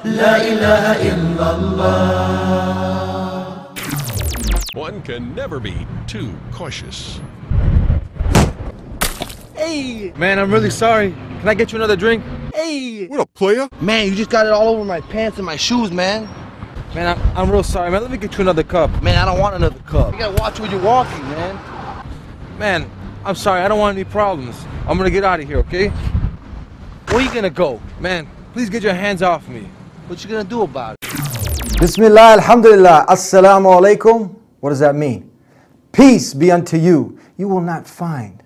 لا إله إلا الله. One can never be too cautious. Hey! Man, I'm really sorry. Can I get you another drink? Hey! What up, player? Man, you just got it all over my pants and my shoes, man. Man, I'm real sorry, man. Let me get you another cup. Man, I don't want another cup. You gotta watch where you're walking, man. Man, I'm sorry. I don't want any problems. I'm gonna get out of here, okay? Where you gonna go? Man, please get your hands off me. What you gonna do about it? Bismillah, alhamdulillah, assalamu alaikum. What does that mean? Peace be unto you. You will not find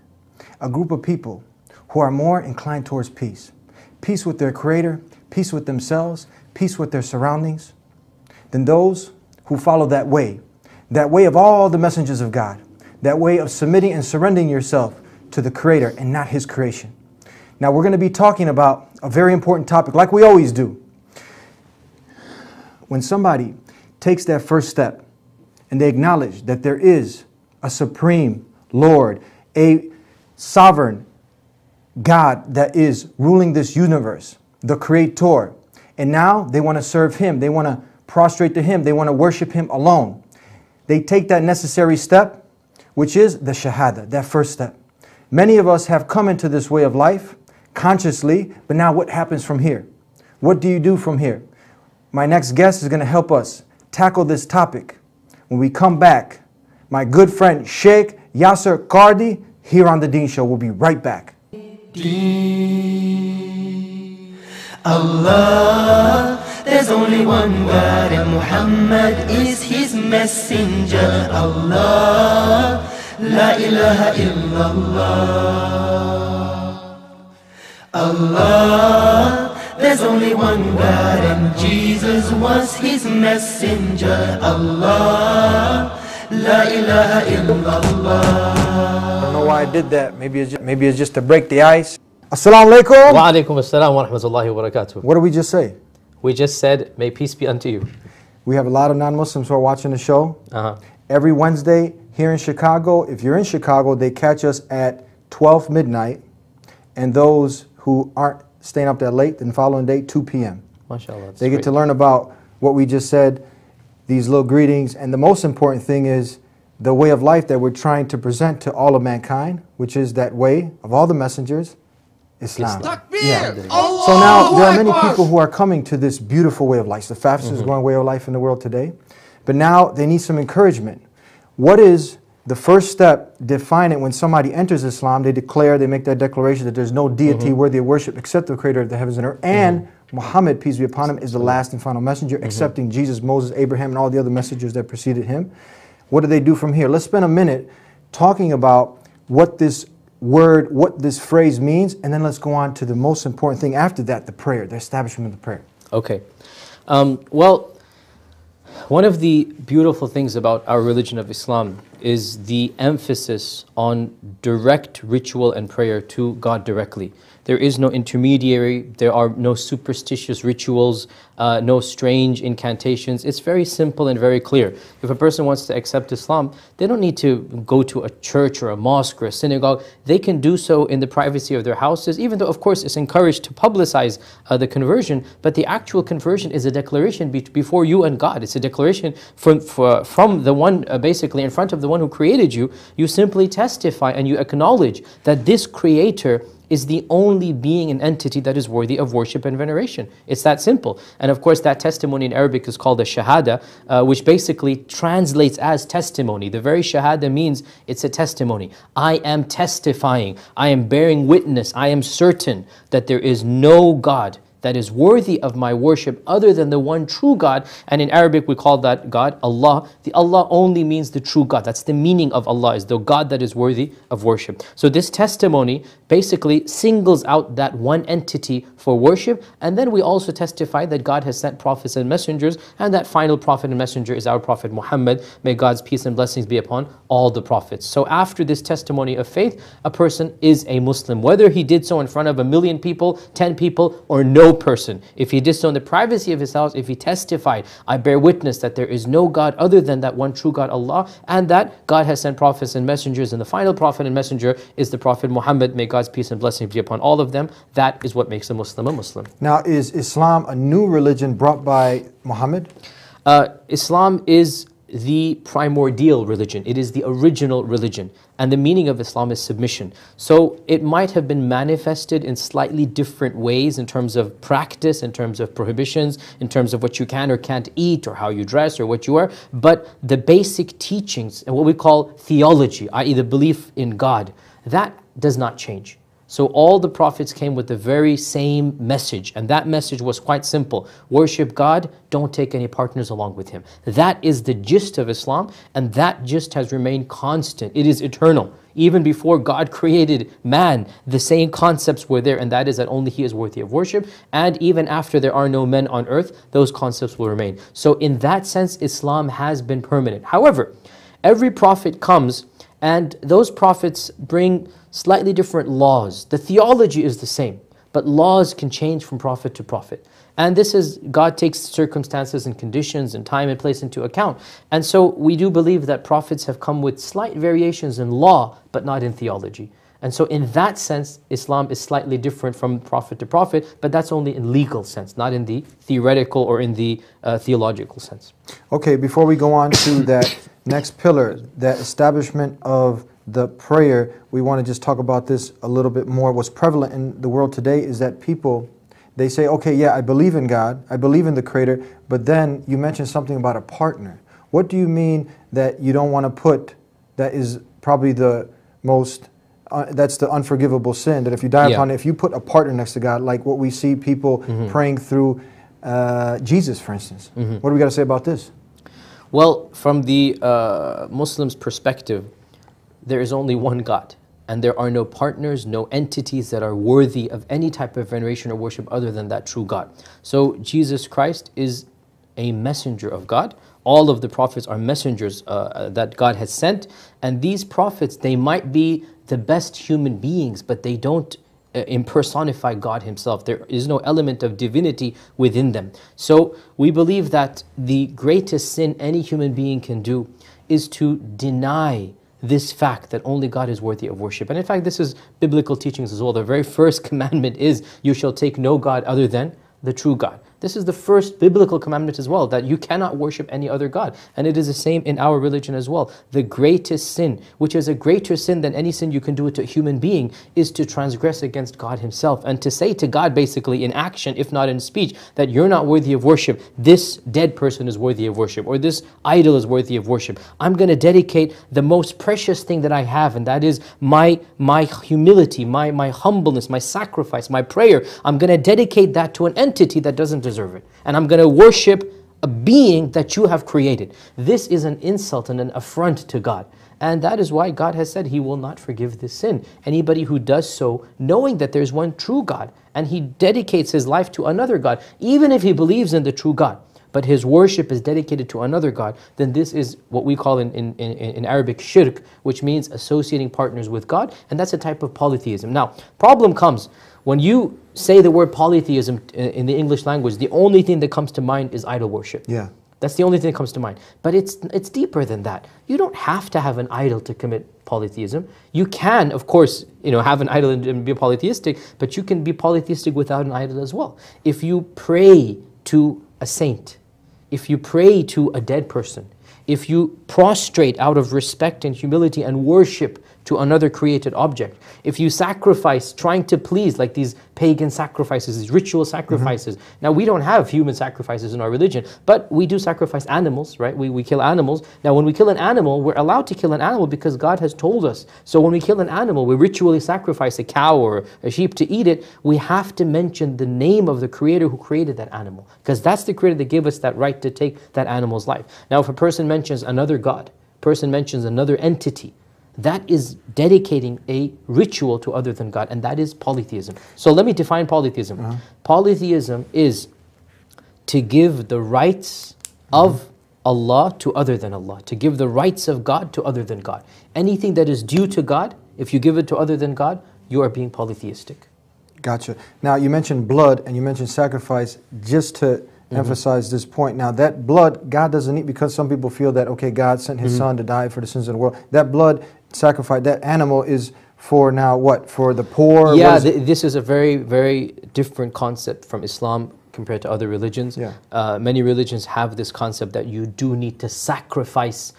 a group of people who are more inclined towards peace. Peace with their creator, peace with themselves, peace with their surroundings, than those who follow that way of all the messengers of God, that way of submitting and surrendering yourself to the creator and not his creation. Now we're going to be talking about a very important topic like we always do. When somebody takes that first step and they acknowledge that there is a supreme Lord, a sovereign God that is ruling this universe, the creator, and now they want to serve him, they want to prostrate to him, they want to worship him alone. They take that necessary step, which is the shahada, that first step. Many of us have come into this way of life consciously, but now what happens from here? What do you do from here? My next guest is going to help us tackle this topic. When we come back, my good friend Sheikh Yasir Qadhi here on The Deen Show. We'll be right back. Allah, there's only one God and Muhammad is his messenger. Allah, la ilaha illallah. Allah, there's only one God and Jesus was his messenger. Allah, la ilaha illallah. I don't know why I did that. Maybe it's just to break the ice. Assalamu alaikum. Wa alaikum assalam wa rahmatullahi wa barakatuh. What did we just say? We just said, may peace be unto you. We have a lot of non-Muslims who are watching the show. Every Wednesday here in Chicago, if you're in Chicago, they catch us at 12 midnight. And those who aren't staying up that late, then following day, 2 p.m. MashaAllah. They get to learn about what we just said, these little greetings. And the most important thing is the way of life that we're trying to present to all of mankind, which is that way of all the messengers, Islam. Yeah. So now there are many people who are coming to this beautiful way of life. It's the fastest growing way of life in the world today. But now they need some encouragement. What is the first step? Define it. When somebody enters Islam, they make that declaration that there's no deity worthy of worship except the creator of the heavens and earth. And Muhammad, peace be upon him, is the last and final messenger, accepting Jesus, Moses, Abraham, and all the other messengers that preceded him. What do they do from here? Let's spend a minute talking about what this word, what this phrase means, and then let's go on to the most important thing after that, the prayer, the establishment of the prayer. Okay. Well, one of the beautiful things about our religion of Islam is the emphasis on direct ritual and prayer to God directly. There is no intermediary, there are no superstitious rituals, no strange incantations. It's very simple and very clear. If a person wants to accept Islam, they don't need to go to a church or a mosque or a synagogue. They can do so in the privacy of their houses, even though of course it's encouraged to publicize the conversion, but the actual conversion is a declaration before you and God. It's a declaration from the one, basically in front of the one who created you. You simply testify and you acknowledge that this creator is the only being and entity that is worthy of worship and veneration. It's that simple. And of course that testimony in Arabic is called a shahada, which basically translates as testimony. The very shahada means it's a testimony. I am testifying, I am bearing witness, I am certain that there is no God that is worthy of my worship other than the one true God. And in Arabic we call that God Allah. The Allah only means the true God. That's the meaning of Allah, is the God that is worthy of worship. So this testimony basically singles out that one entity for worship, and then we also testify that God has sent prophets and messengers, and that final prophet and messenger is our Prophet Muhammad. May God's peace and blessings be upon all the prophets. So after this testimony of faith, a person is a Muslim, whether he did so in front of 1 million people, 10 people, or no no person, if he did so in the privacy of his house, if he testified, I bear witness that there is no God other than that one true God, Allah, and that God has sent prophets and messengers, and the final prophet and messenger is the Prophet Muhammad, may God's peace and blessings be upon all of them. That is what makes a Muslim a Muslim. Now, is Islam a new religion brought by Muhammad? Islam is the primordial religion. It is the original religion. And the meaning of Islam is submission. So it might have been manifested in slightly different ways in terms of practice, in terms of prohibitions, in terms of what you can or can't eat, or how you dress, or what you are. But the basic teachings, and what we call theology, i.e. the belief in God, that does not change. So all the prophets came with the very same message, and that message was quite simple. Worship God, don't take any partners along with Him. That is the gist of Islam, and that gist has remained constant. It is eternal. Even before God created man, the same concepts were there, and that is that only He is worthy of worship. And even after there are no men on earth, those concepts will remain. So in that sense, Islam has been permanent. However, every prophet comes, and those prophets bring slightly different laws. The theology is the same, but laws can change from prophet to prophet. And this is, God takes circumstances and conditions and time and place into account. And so we do believe that prophets have come with slight variations in law, but not in theology. And so in that sense, Islam is slightly different from prophet to prophet, but that's only in legal sense, not in the theoretical or in the theological sense. Okay, before we go on to that next pillar, that establishment of the prayer, we want to just talk about this a little bit more. What's prevalent in the world today is that people, they say, okay, yeah, I believe in God, I believe in the Creator, but then you mentioned something about a partner. What do you mean that you don't want to put, that is probably the most, that's the unforgivable sin, that if you die upon it, if you put a partner next to God, like what we see people praying through Jesus, for instance. What do we got to say about this? Well, from the Muslim's perspective, there is only one God, and there are no partners, no entities that are worthy of any type of veneration or worship other than that true God. So Jesus Christ is a messenger of God. All of the prophets are messengers that God has sent, and these prophets, they might be the best human beings, but they don't impersonify God Himself. There is no element of divinity within them. So we believe that the greatest sin any human being can do is to deny this fact that only God is worthy of worship. And in fact, this is biblical teachings as well. The very first commandment is, you shall take no God other than the true God. This is the first biblical commandment as well, that you cannot worship any other God. And it is the same in our religion as well. The greatest sin, which is a greater sin than any sin you can do to a human being, is to transgress against God Himself. And to say to God, basically in action, if not in speech, that you're not worthy of worship, this dead person is worthy of worship, or this idol is worthy of worship. I'm going to dedicate the most precious thing that I have, and that is my humility, my humbleness, my sacrifice, my prayer. I'm going to dedicate that to an entity that doesn't deserve it. And I'm going to worship a being that you have created. This is an insult and an affront to God. And that is why God has said He will not forgive this sin. Anybody who does so, knowing that there's one true God, and he dedicates his life to another God, even if he believes in the true God, but his worship is dedicated to another God, then this is what we call in Arabic shirk, which means associating partners with God, and that's a type of polytheism. Now, problem comes when you say the word polytheism in the English language, the only thing that comes to mind is idol worship. Yeah. That's the only thing that comes to mind. But it's deeper than that. You don't have to have an idol to commit polytheism. You can, of course, have an idol and be polytheistic, but you can be polytheistic without an idol as well. If you pray to a saint, if you pray to a dead person, if you prostrate out of respect and humility and worship to another created object, if you sacrifice trying to please, like these pagan sacrifices, these ritual sacrifices. Now, we don't have human sacrifices in our religion, but we do sacrifice animals, right? We kill animals. Now, when we kill an animal, we're allowed to kill an animal because God has told us. So when we kill an animal, we ritually sacrifice a cow or a sheep to eat it. We have to mention the name of the Creator who created that animal, because that's the Creator that gave us that right to take that animal's life. Now, if a person mentions another God, person mentions another entity, that is dedicating a ritual to other than God, and that is polytheism. So let me define polytheism. Polytheism is to give the rights of Allah to other than Allah, to give the rights of God to other than God. Anything that is due to God, if you give it to other than God, you are being polytheistic. Gotcha. Now, you mentioned blood and you mentioned sacrifice just to emphasize this point. Now, that blood, God doesn't need, because some people feel that, okay, God sent his son to die for the sins of the world. That blood sacrifice, that animal is for now what? For the poor? Yeah, this is a very, very different concept from Islam compared to other religions. Yeah. Many religions have this concept that you do need to sacrifice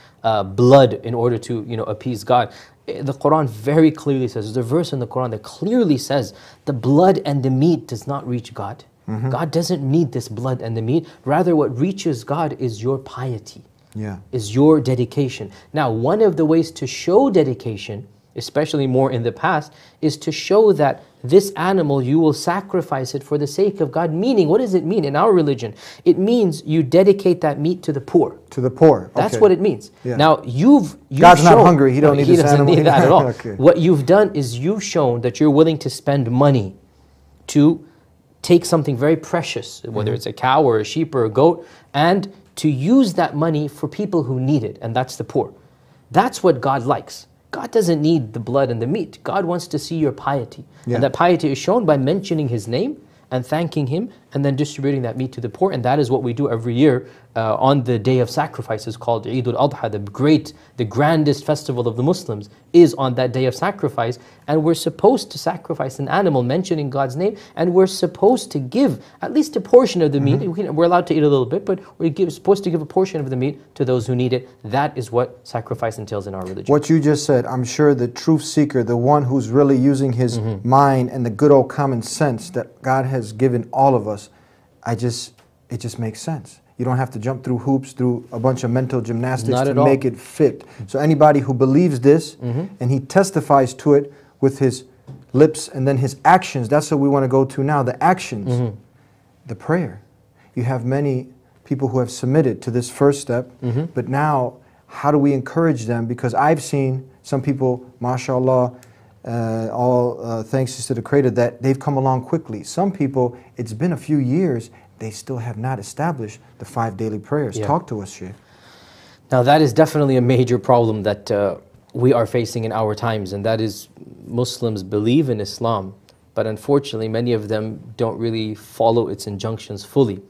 blood in order to, appease God. The Quran very clearly says, there's a verse in the Quran that clearly says, the blood and the meat does not reach God. God doesn't need this blood and the meat. Rather, what reaches God is your piety, is your dedication. Now, one of the ways to show dedication, especially more in the past, is to show that this animal, you will sacrifice it for the sake of God. Meaning, what does it mean in our religion? It means you dedicate that meat to the poor. To the poor. Okay. That's what it means. Yeah. Now, you've God's shown, not hungry. He don't need this animal. He doesn't need that at all. Okay. What you've done is you've shown that you're willing to spend money to take something very precious, whether it's a cow or a sheep or a goat, and to use that money for people who need it, and that's the poor. That's what God likes. God doesn't need the blood and the meat. God wants to see your piety. And that piety is shown by mentioning his name and thanking him and then distributing that meat to the poor. And that is what we do every year on the day of sacrifices called Eid al-Adha. The grandest festival of the Muslims is on that day of sacrifice. And we're supposed to sacrifice an animal mentioning God's name, and we're supposed to give at least a portion of the meat. We're allowed to eat a little bit, but we're supposed to give a portion of the meat to those who need it. That is what sacrifice entails in our religion. What you just said, I'm sure the truth seeker, the one who's really using his mind and the good old common sense that God has given all of us, it just makes sense. You don't have to jump through hoops, through a bunch of mental gymnastics to make it fit. So anybody who believes this and he testifies to it with his lips and then his actions, that's what we want to go to now, the actions, the prayer. You have many people who have submitted to this first step, but now how do we encourage them? Because I've seen some people, mashallah, all thanks to the Creator, that they've come along quickly. Some people, it's been a few years, they still have not established the 5 daily prayers. Talk to us, Sheikh. Now that is definitely a major problem that we are facing in our times, and that is Muslims believe in Islam, but unfortunately many of them don't really follow its injunctions fully.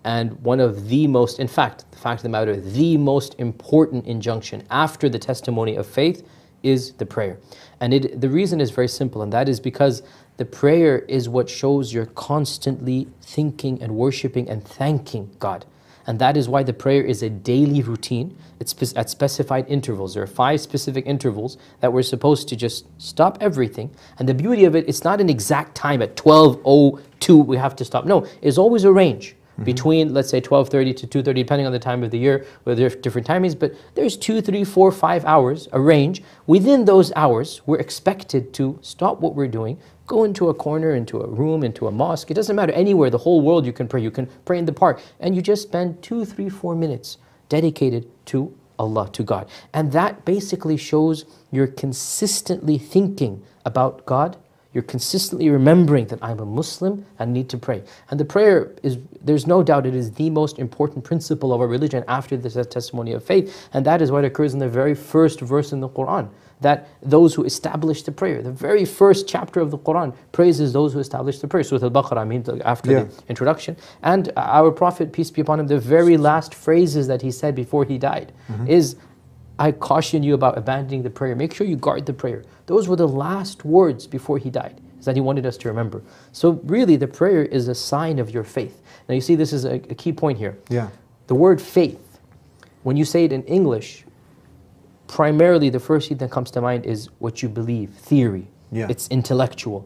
And one of the most, in fact, the fact of the matter, the most important injunction after the testimony of faith is the prayer. And the reason is very simple, and that is because the prayer is what shows you're constantly thinking and worshiping and thanking God. And that is why the prayer is a daily routine. It's at specified intervals. There are 5 specific intervals that we're supposed to just stop everything. And the beauty of it, it's not an exact time at 12:02 we have to stop. No, it's always a range. Between, let's say, 12:30 to 2:30, depending on the time of the year, where there are different timings, but there's 2, 3, 4, 5 hours, a range. Within those hours, we're expected to stop what we're doing, go into a corner, into a room, into a mosque. It doesn't matter, anywhere, the whole world you can pray. You can pray in the park, and you just spend 2, 3, 4 minutes dedicated to Allah, to God. And that basically shows you're consistently thinking about God. You're consistently remembering that I'm a Muslim and need to pray. And the prayer is, there's no doubt, it is the most important principle of our religion after the testimony of faith. And that is what occurs in the very first verse in the Quran, that those who establish the prayer, the very first chapter of the Quran praises those who establish the prayer. Surah Al-Baqarah, after the introduction. And our Prophet, peace be upon him, the very last phrases that he said before he died is, I caution you about abandoning the prayer. Make sure you guard the prayer. Those were the last words before he died, is that he wanted us to remember. So really, the prayer is a sign of your faith. Now you see, this is a key point here. The word faith, when you say it in English, primarily the first thing that comes to mind is what you believe, theory. It's intellectual.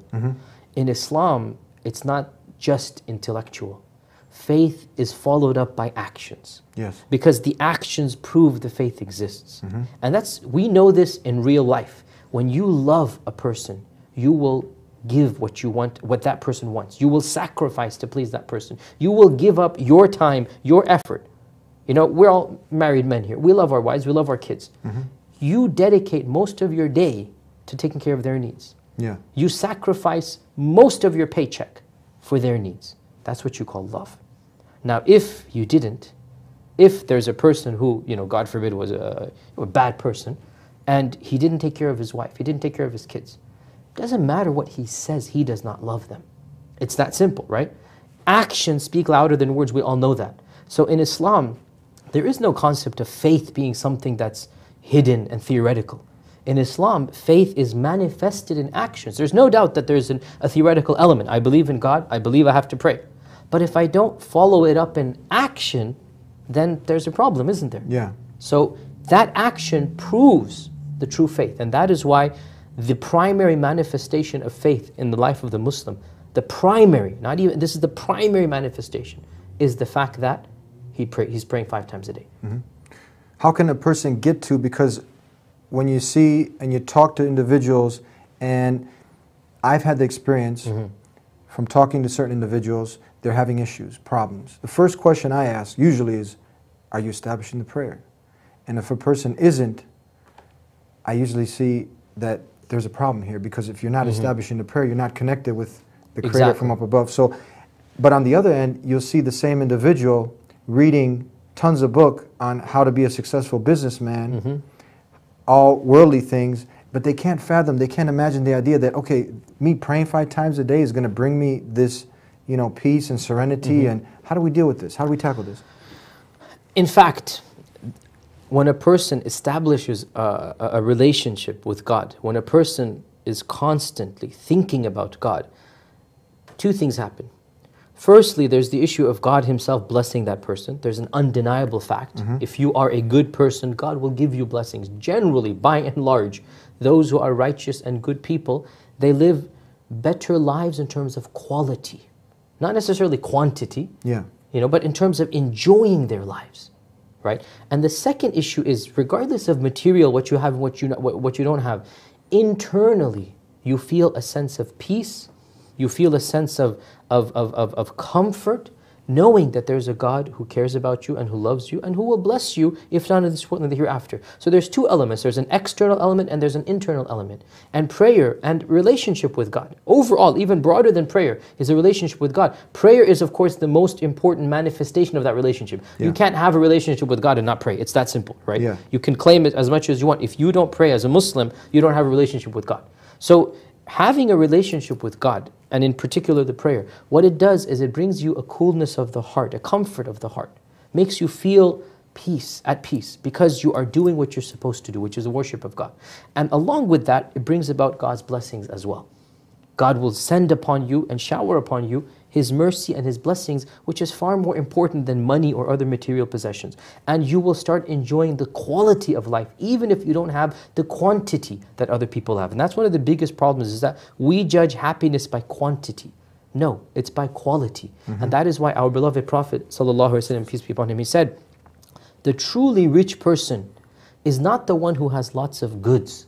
In Islam, it's not just intellectual. Faith is followed up by actions. Because the actions prove the faith exists. And we know this in real life. When you love a person, you will give what you want, what that person wants. You will sacrifice to please that person. You will give up your time, your effort. You know, we're all married men here. We love our wives, we love our kids. You dedicate most of your day to taking care of their needs. You sacrifice most of your paycheck for their needs. That's what you call love. Now, if you didn't, if there's a person who, God forbid, was a bad person, and he didn't take care of his wife, he didn't take care of his kids, it doesn't matter what he says, he does not love them. It's that simple, right? Actions speak louder than words, we all know that. So in Islam, there is no concept of faith being something that's hidden and theoretical. In Islam, faith is manifested in actions. There's no doubt that there's a theoretical element. I believe in God, I believe I have to pray. But if I don't follow it up in action, then there's a problem, isn't there? Yeah. So that action proves the true faith. And that is why the primary manifestation of faith in the life of the Muslim, the primary, not even, this is the primary manifestation, is the fact that he's praying 5 times a day. Mm-hmm. How can a person get to, because when you see and you talk to individuals, and I've had the experience from talking to certain individuals, they're having issues, problems. The first question I ask usually is, are you establishing the prayer? And if a person isn't, I usually see that there's a problem here, because if you're not establishing the prayer, you're not connected with the Creator from up above. So, but on the other end, you'll see the same individual reading tons of book on how to be a successful businessman, all worldly things, but they can't fathom, they can't imagine the idea that, okay, me praying 5 times a day is going to bring me this, you know, peace and serenity. And how do we deal with this? How do we tackle this? In fact, when a person establishes a relationship with God, when a person is constantly thinking about God, 2 things happen. Firstly, there's the issue of God Himself blessing that person. There's an undeniable fact. If you are a good person, God will give you blessings. Generally, by and large, those who are righteous and good people, they live better lives in terms of quality. Not necessarily quantity, you know, but in terms of enjoying their lives, right? And the second issue is, regardless of material, what you have and what you don't have, internally, you feel a sense of peace, you feel a sense of comfort, knowing that there's a God who cares about you and who loves you and who will bless you, if not in this world, in the hereafter. So there's 2 elements. There's an external element and there's an internal element. And prayer and relationship with God, overall, even broader than prayer, is a relationship with God. Prayer is, of course, the most important manifestation of that relationship. You can't have a relationship with God and not pray. It's that simple, right? You can claim it as much as you want. If you don't pray as a Muslim, you don't have a relationship with God. So having a relationship with God, and in particular the prayer, what it does is it brings you a coolness of the heart, a comfort of the heart. Makes you feel peace, at peace, because you are doing what you're supposed to do, which is the worship of God. And along with that, it brings about God's blessings as well. God will send upon you and shower upon you His mercy and His blessings, which is far more important than money or other material possessions. And you will start enjoying the quality of life, even if you don't have the quantity that other people have. And that's one of the biggest problems, is that we judge happiness by quantity. No, it's by quality. And that is why our beloved Prophet ﷺ, peace be upon him, he said, the truly rich person is not the one who has lots of goods.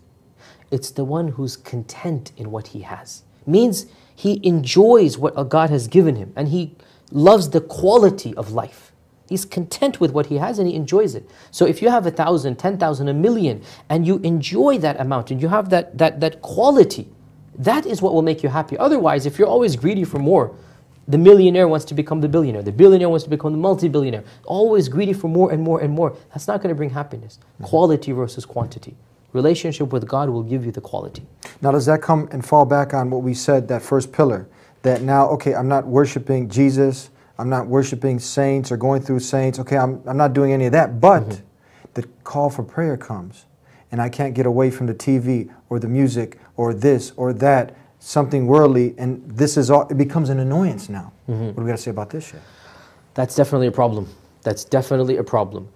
It's the one who's content in what he has. Means he enjoys what God has given him, and he loves the quality of life. He's content with what he has and he enjoys it. So if you have 1,000, 10,000, 1,000,000, and you enjoy that amount and you have that quality, that is what will make you happy. Otherwise, if you're always greedy for more, the millionaire wants to become the billionaire, the billionaire wants to become the multi-billionaire, always greedy for more and more and more. That's not going to bring happiness. Quality versus quantity. Relationship with God will give you the quality. Now, does that come and fall back on what we said, that first pillar? That now, okay, I'm not worshiping Jesus, I'm not worshiping saints or going through saints, okay, I'm not doing any of that, but the call for prayer comes, and I can't get away from the TV or the music or this or that, something worldly, and this is all, it becomes an annoyance now. What do we got to say about this shit? That's definitely a problem. That's definitely a problem.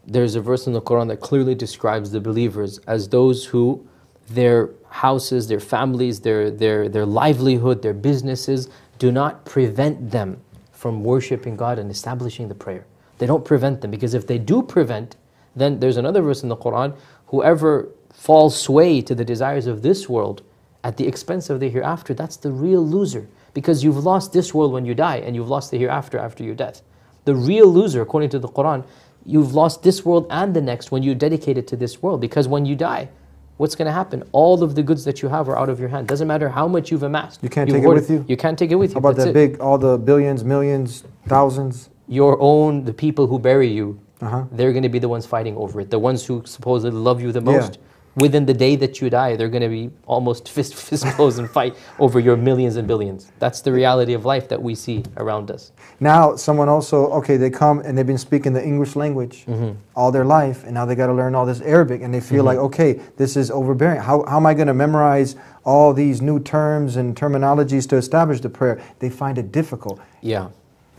There's a verse in the Quran that clearly describes the believers as those who their houses, their families, their livelihood, their businesses do not prevent them from worshiping God and establishing the prayer. They don't prevent them, because if they do prevent, then there's another verse in the Quran, whoever falls sway to the desires of this world at the expense of the hereafter, that's the real loser, because you've lost this world when you die and you've lost the hereafter after your death. The real loser, according to the Quran, you've lost this world and the next when you dedicate it to this world, because when you die, what's going to happen? All of the goods that you have are out of your hand. Doesn't matter how much you've amassed. You can't take it with you? You can't take it with you. How about that all the billions, millions, thousands? Your own, the people who bury you, they're going to be the ones fighting over it. The ones who supposedly love you the most, within the day that you die, they're going to be almost fist close and fight over your millions and billions. That's the reality of life that we see around us. Now, someone also, okay, they come and they've been speaking the English language all their life, and now they got to learn all this Arabic, and they feel like, okay, this is overbearing. How am I going to memorize all these new terms and terminologies to establish the prayer? They find it difficult. Yeah,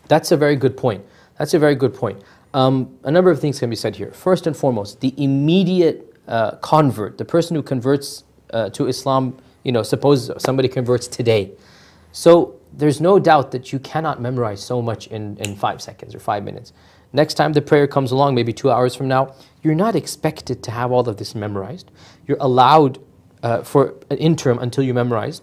that's a very good point. That's a very good point. A number of things can be said here. First and foremost, the immediate convert, the person who converts to Islam, suppose somebody converts today. So there's no doubt that you cannot memorize so much in 5 seconds or 5 minutes. Next time the prayer comes along, maybe 2 hours from now, you're not expected to have all of this memorized. You're allowed for an interim until you memorize.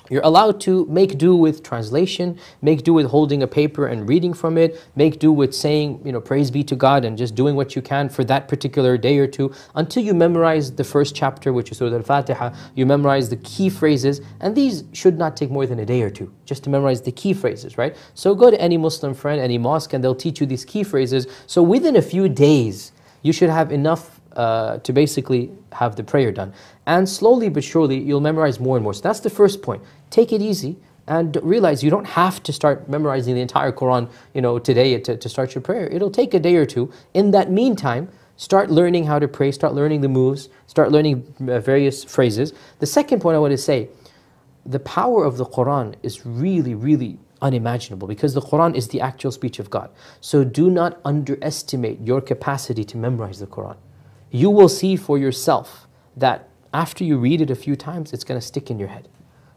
You're allowed to make do with translation, make do with holding a paper and reading from it, make do with saying, praise be to God, and just doing what you can for that particular day or two until you memorize the first chapter, which is Surah Al-Fatiha. You memorize the key phrases, and these should not take more than a day or two just to memorize the key phrases, right? So go to any Muslim friend, any mosque, and they'll teach you these key phrases. So within a few days, you should have enough to basically have the prayer done. And slowly but surely, you'll memorize more and more. So that's the first point. Take it easy and realize you don't have to start memorizing the entire Quran, today to start your prayer. It'll take a day or two. In that meantime, start learning how to pray, start learning the moves, start learning various phrases. The second point I want to say, the power of the Quran is really, really unimaginable because the Quran is the actual speech of God. So do not underestimate your capacity to memorize the Quran. You will see for yourself that after you read it a few times, it's going to stick in your head.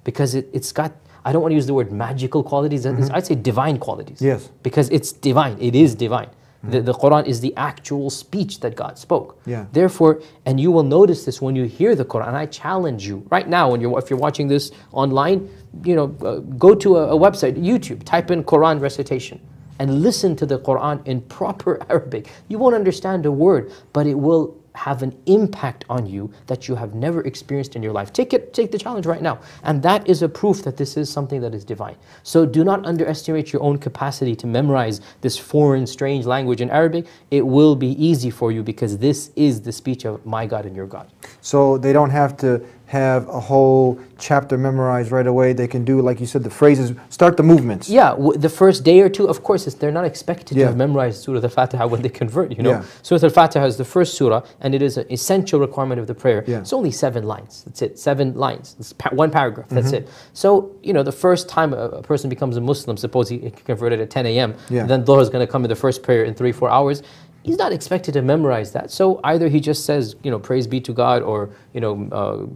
Because it's got, I don't want to use the word magical qualities, I'd say divine qualities. Yes. Because it's divine, it is divine. The Quran is the actual speech that God spoke. Yeah. Therefore, and you will notice this when you hear the Quran, and I challenge you, right now, if you're watching this online, go to a website, YouTube, type in Quran recitation, and listen to the Quran in proper Arabic. You won't understand a word, but it will have an impact on you that you have never experienced in your life. Take the challenge right now. And that is a proof that this is something that is divine. So do not underestimate your own capacity to memorize this foreign, strange language in Arabic. It will be easy for you because this is the speech of my God and your God. So they don't have to have a whole chapter memorized right away. They can do, like you said, the phrases, start the movements. Yeah, the first day or two, of course, they're not expected to have memorized Surah Al-Fatiha when they convert, Yeah. Surah Al-Fatiha is the first surah, and it is an essential requirement of the prayer. Yeah. It's only 7 lines, that's it, 7 lines, it's one paragraph, that's it. So, the first time a person becomes a Muslim, suppose he converted at 10 a.m., then Dhuhr is going to come in the first prayer in 3-4 hours. He's not expected to memorize that. So either he just says, praise be to God, or,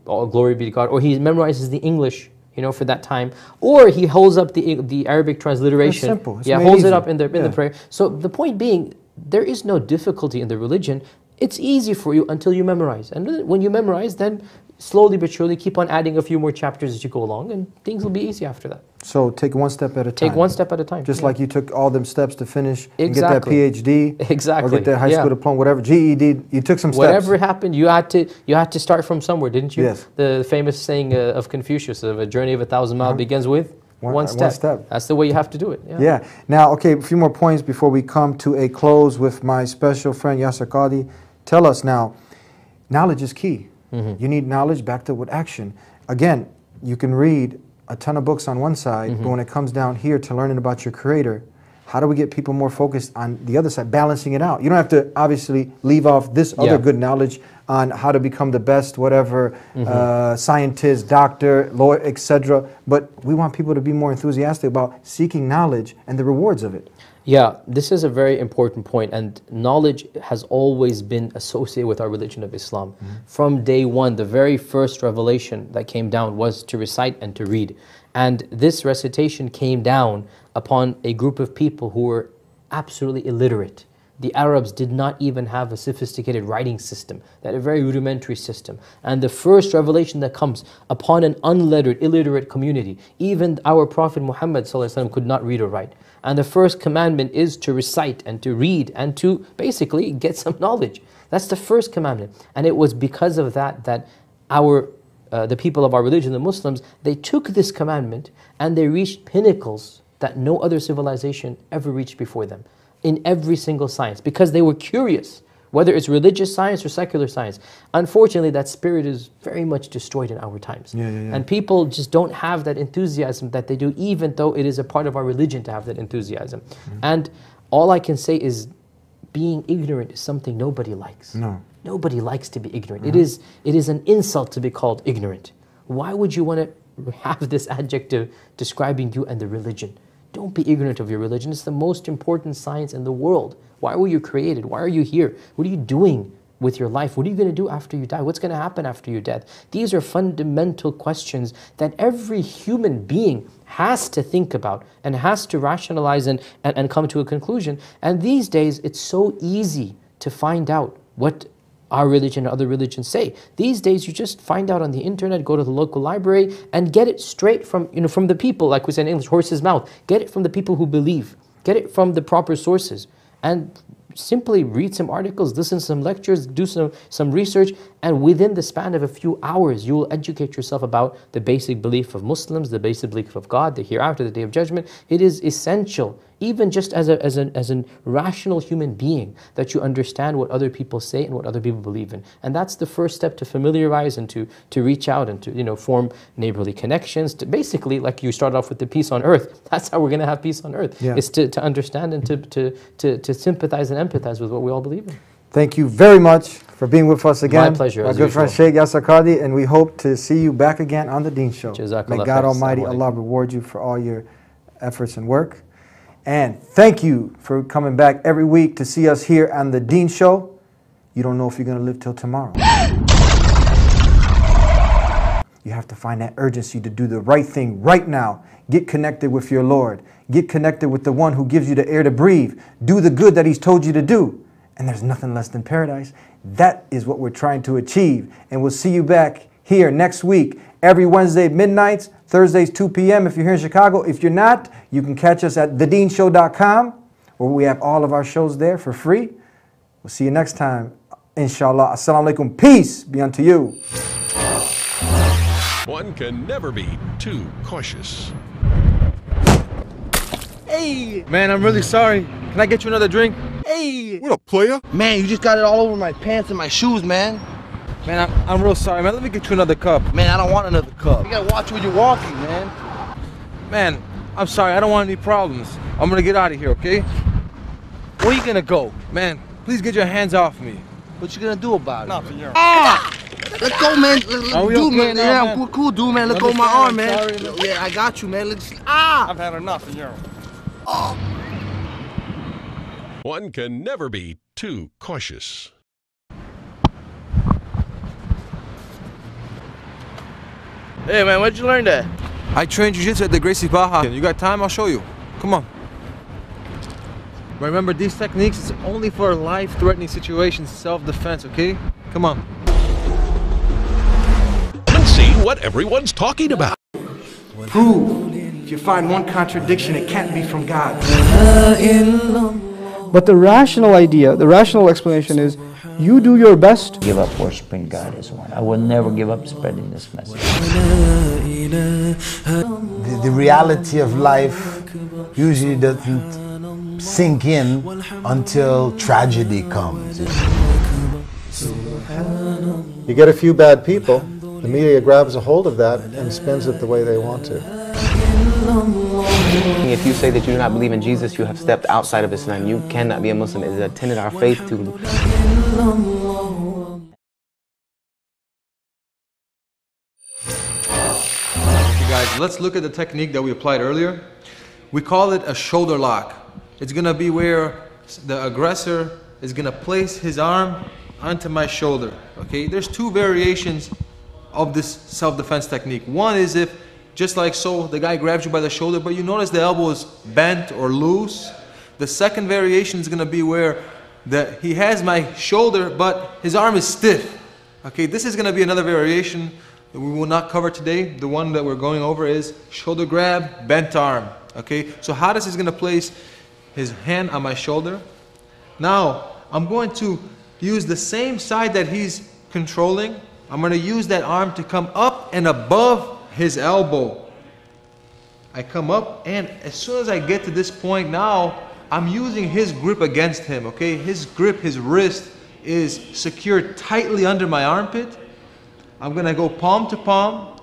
all glory be to God, or he memorizes the English, for that time, or he holds up the Arabic transliteration. It's simple. It's holds easy. it up in the prayer. So the point being, there is no difficulty in the religion. It's easy for you until you memorize. And when you memorize, then slowly but surely keep on adding a few more chapters as you go along, and things will be easy after that. So take one step at a time. Take one step at a time. Just like you took all them steps to finish and get Exactly. that PhD. Exactly. Or get that high school diploma, whatever, GED, you took some steps. Whatever happened, you had to start from somewhere, didn't you? Yes. The famous saying of Confucius, of a journey of 1,000 miles begins with one step. One step. That's the way you have to do it. Yeah. Now, okay, a few more points before we come to a close with my special friend Yasir Qadhi. Tell us now, knowledge is key. You need knowledge backed up with action. Again, you can read a ton of books on one side, but when it comes down here to learning about your Creator, how do we get people more focused on the other side, balancing it out? You don't have to obviously leave off this other good knowledge on how to become the best, whatever, scientist, doctor, lawyer, etc. But we want people to be more enthusiastic about seeking knowledge and the rewards of it. Yeah, this is a very important point, and knowledge has always been associated with our religion of Islam. From day one, the very first revelation that came down was to recite and to read. And this recitation came down upon a group of people who were absolutely illiterate. The Arabs did not even have a sophisticated writing system. They had a very rudimentary system. And the first revelation that comes upon an unlettered, illiterate community, even our Prophet Muhammad ﷺ could not read or write. And the first commandment is to recite and to read and to basically get some knowledge. That's the first commandment. And it was because of that that the people of our religion, the Muslims, they took this commandment and they reached pinnacles that no other civilization ever reached before them in every single science, because they were curious. whether it's religious science or secular science. Unfortunately, that spirit is very much destroyed in our times. And people just don't have that enthusiasm that they do, even though it is a part of our religion to have that enthusiasm. And all I can say is, being ignorant is something nobody likes. Nobody likes to be ignorant. It is an insult to be called ignorant. Why would you want to have this adjective describing you and the religion? Don't be ignorant of your religion. It's the most important science in the world. Why were you created? Why are you here? What are you doing with your life? What are you going to do after you die? What's going to happen after your death? These are fundamental questions that every human being has to think about and has to rationalize and come to a conclusion. And these days, it's so easy to find out what our religion and other religions say. These days, you just find out on the internet, go to the local library, and get it straight from, from the people, like we say in English, horse's mouth. Get it from the people who believe. Get it from the proper sources. And simply read some articles, listen to some lectures, do some research, and within the span of a few hours, you will educate yourself about the basic belief of Muslims, the basic belief of God, the hereafter, the Day of Judgment. It is essential, even just as a rational human being, that you understand what other people say and what other people believe in. And that's the first step to familiarize and to reach out and to form neighborly connections. To basically, like you started off with the peace on earth, that's how we're going to have peace on earth. It's to understand and to sympathize and empathize with what we all believe in. Thank you very much for being with us again. My pleasure. Our good friend Sheikh Yasir Qadhi, and we hope to see you back again on The Deen Show. May God Almighty, Allah reward you for all your efforts and work. And thank you for coming back every week to see us here on The Deen Show. You don't know if you're going to live till tomorrow. You have to find that urgency to do the right thing right now. Get connected with your Lord. Get connected with the one who gives you the air to breathe. Do the good that He's told you to do. And there's nothing less than paradise. That is what we're trying to achieve. And we'll see you back here next week, every Wednesday at midnight, Thursdays 2 p.m. if you're here in Chicago. If you're not, you can catch us at TheDeenShow.com, where we have all of our shows there for free. We'll see you next time, inshallah. Assalamu alaikum. Peace be unto you. One can never be too cautious. Hey! Man, I'm really sorry. Can I get you another drink? Hey! What up, player? Man, you just got it all over my pants and my shoes, man. Man, I'm real sorry, man. Let me get you another cup. Man, I don't want another cup. You gotta watch where you're walking, man. Man, I'm sorry. I don't want any problems. I'm gonna get out of here, okay? Where are you gonna go? Man, please get your hands off me. What you gonna do about it? Nothing, yeah. Ah! Let go, man. Dude, man. Yeah, I'm cool, dude, man. Let go of my arm, man. Sorry, yeah, I got you, man. I've had enough of you. Oh. One can never be too cautious. Hey, man, where'd you learn that? I trained jiu-jitsu at the Gracie Baja. You got time? I'll show you. Come on. Remember, these techniques is only for life-threatening situations, self-defense, okay? Come on. And see what everyone's talking about. Prove. If you find one contradiction, it can't be from God. But the rational idea, the rational explanation is, you do your best. Give up worshiping God is one. I will never give up spreading this message. The reality of life usually doesn't sink in until tragedy comes. You get a few bad people, the media grabs a hold of that and spins it the way they want to. If you say that you do not believe in Jesus, you have stepped outside of Islam. You cannot be a Muslim. It is a tenet of our faith to... Okay, guys, let's look at the technique that we applied earlier. We call it a shoulder lock. It's going to be where the aggressor is going to place his arm onto my shoulder. Okay, there's two variations of this self-defense technique. One is if, just like so, the guy grabs you by the shoulder, but you notice the elbow is bent or loose. The second variation is going to be where he has my shoulder, but his arm is stiff. Okay, this is going to be another variation that we will not cover today. The one that we're going over is shoulder grab, bent arm. Okay, so how this is going to place his hand on my shoulder. Now, I'm going to use the same side that he's controlling. I'm going to use that arm to come up and above his elbow. I come up, and as soon as I get to this point now, I'm using his grip against him, okay? His grip, his wrist is secured tightly under my armpit. I'm gonna go palm to palm,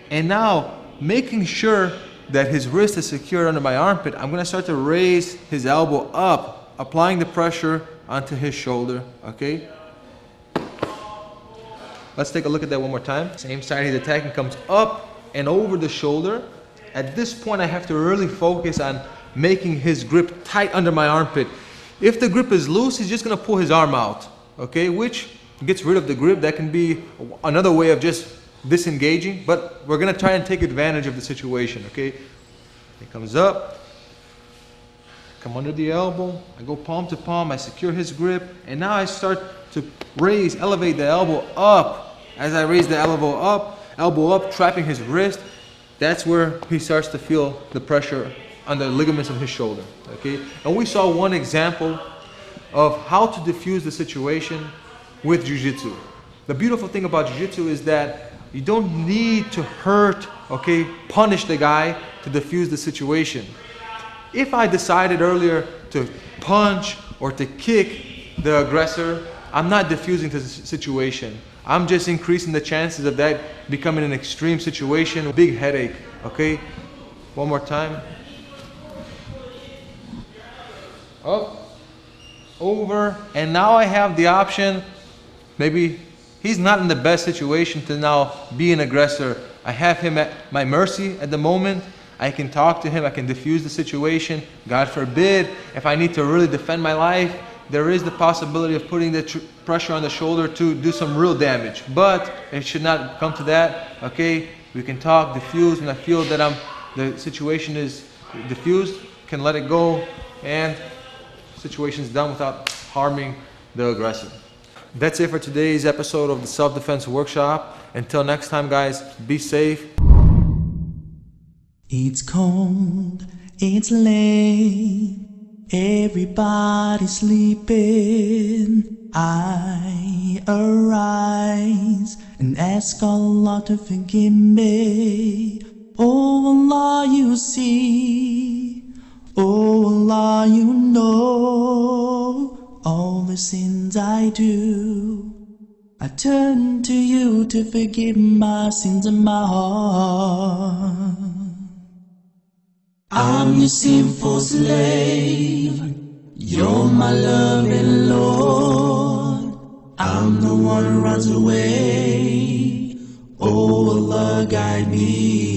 and now making sure that his wrist is secured under my armpit, I'm gonna start to raise his elbow up, applying the pressure onto his shoulder, okay? Let's take a look at that one more time. Same side he's attacking, comes up and over the shoulder. At this point, I have to really focus on making his grip tight under my armpit. If the grip is loose, he's just gonna pull his arm out, okay? Which gets rid of the grip. That can be another way of just disengaging, but we're gonna try and take advantage of the situation, okay? He comes up, come under the elbow, I go palm to palm, I secure his grip, and now I start to elevate the elbow up. As I raise the elbow up, trapping his wrist, that's where he starts to feel the pressure on the ligaments of his shoulder, okay? And we saw one example of how to diffuse the situation with Jiu-Jitsu. The beautiful thing about Jiu-Jitsu is that you don't need to hurt, okay, punish the guy to diffuse the situation. If I decided earlier to punch or to kick the aggressor, I'm not diffusing the situation. I'm just increasing the chances of that becoming an extreme situation, a big headache, okay? One more time. Up, over, and now I have the option, maybe he's not in the best situation to now be an aggressor. I have him at my mercy at the moment. I can talk to him, I can diffuse the situation. God forbid, if I need to really defend my life, there is the possibility of putting the pressure on the shoulder to do some real damage. But it should not come to that, okay? We can talk, diffuse, when I feel that the situation is diffused, can let it go, and situation is done without harming the aggressor. That's it for today's episode of the Self-Defense Workshop. Until next time, guys, be safe. It's cold, it's late, everybody's sleeping. I arise and ask Allah to forgive me. Oh Allah, you see, oh Allah, you know all the sins I do. I turn to you to forgive my sins in my heart. I'm your sinful slave, you're my loving Lord. I'm the one who runs away, oh Allah, guide me.